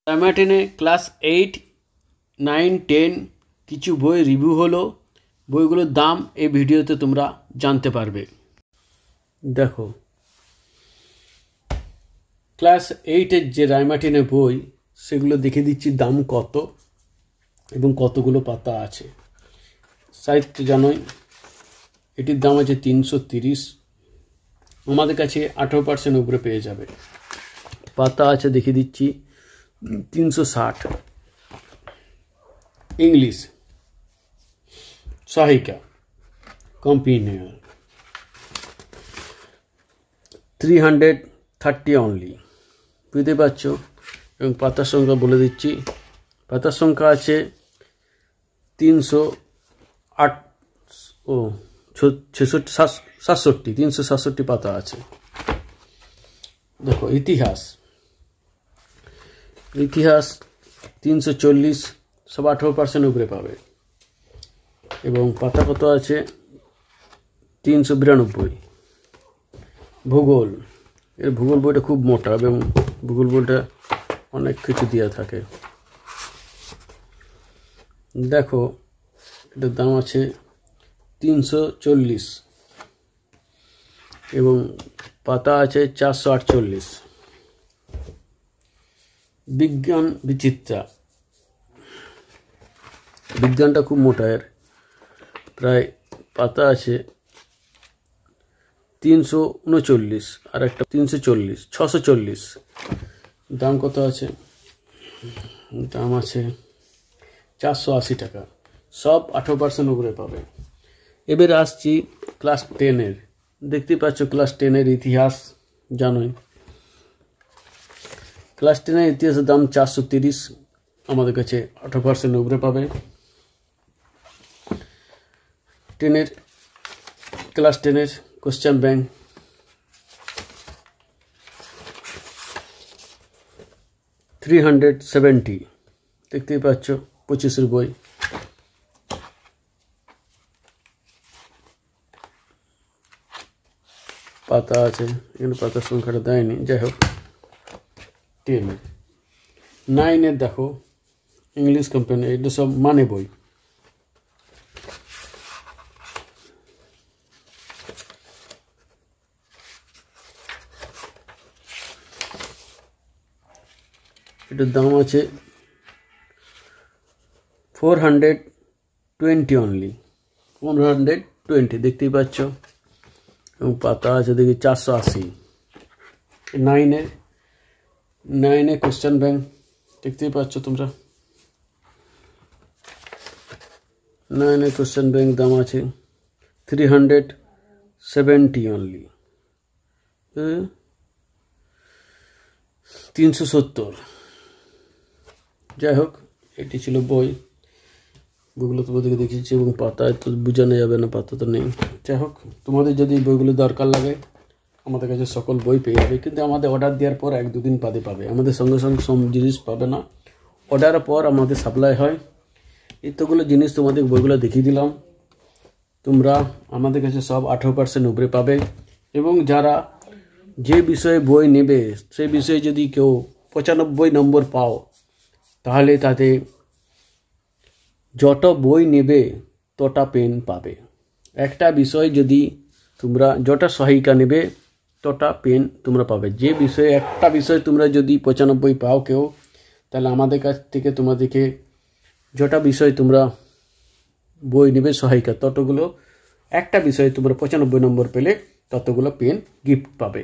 রাইমার্টিনে class 8, 9, 10 কিছু বই review হলো। বইগুলোর দাম এই ভিডিওতে তোমরা জানতে পারবে। দেখো, ক্লাস 8-এর যে রাইমার্টিনের বই সেগুলো দেখে দিচ্ছি দাম কত এবং কতগুলো পাতা আছে। সাহিত্য জানোই, এটির দাম আছে 330। আমাদের কাছে 18% উপরে পেয়ে যাবে। পাতা আছে দেখে দিচ্ছি 360। ইংলিশ সহায়িকা কম্পিনিয়ন 330 অনলি, বুঝতে পারছো। এবং পাতার সংখ্যা বলে দিচ্ছি, পাতার সংখ্যা আছে 367 পাতা আছে। দেখো, ইতিহাস 340, সব 18% উপরে পাবে। এবং পাতা কত আছে 392। ভূগোল, এর ভূগোল বইটা খুব মোটা এবং ভূগোল বইটা অনেক কিছু দেওয়া থাকে। দেখো, এটার দাম আছে 340 এবং পাতা আছে 448। বিজ্ঞান বিচিত্রা, বিজ্ঞানটা খুব মোটা, এর প্রায় পাতা আছে 339 আর একটা 340, 640। দাম কত আছে? দাম আছে 480 টাকা। সব 18% উপরে পাবে। এবার আসছি ক্লাস 10-এর। দেখতে পাচ্ছ ক্লাস 10-এর ইতিহাস জানোই। ক্লাস 10-এর ইতিহাসের দাম 430, আমাদের কাছে 18% উপরে পাবে। ক্লাস 10-এর কোশ্চেন ব্যাংক 370, দেখতেই পাচ্ছ 25-এর বই। পাতা আছে, এখানে পাতার সংখ্যাটা দেয়নি, যাই হোক। 10-এর 9-এর দেখো ইংলিশ কোম্পানি, এগুলো সব মানে বই। এটার দাম আছে 420 অনলি, 420, দেখতেই পাচ্ছ। এবং পাতা আছে দেখি 480। 9-এর কোশ্চেন ব্যাংক দেখতেই পাচ্ছ তোমরা। 9-এর কোশ্চেন ব্যাংক দাম আছে 370 অনলি, 370। যাই হোক, এটি ছিল বই। বইগুলো তোমাদেরকে দেখিয়েছি এবং পাতায় তো বোঝানো যাবে না, পাতা তো নেই। যাই হোক, তোমাদের যদি বইগুলো দরকার লাগে আমাদের কাছে সকল বই পেয়ে যাবে, কিন্তু আমাদের অর্ডার দেওয়ার পর 1-2 দিন বাদে পাবে। আমাদের সঙ্গে সঙ্গে সব জিনিস পাবে না, অর্ডারের পর আমাদের সাপ্লাই হয়। এতগুলো জিনিস তোমাদের বইগুলো দেখিয়ে দিলাম। তোমরা আমাদের কাছে সব 18% উপরে পাবে। এবং যারা যে বিষয়ে বই নেবে সেই বিষয়ে যদি কেউ 95 নম্বর পাও, তাহলে তাতে যত বই নেবে তটা পেন পাবে। একটা বিষয় যদি তোমরা যটা সহায়িকা নেবে তটা পেন তোমরা পাবে। যে বিষয়ে একটা বিষয় তোমরা যদি 95 পাও কেউ, তাহলে আমাদের কাছ থেকে তোমাদেরকে যটা বিষয় তোমরা বই নেবে সহায়িকা, ততগুলো একটা বিষয়ে তোমরা 95 নম্বর পেলে ততগুলো পেন গিফট পাবে।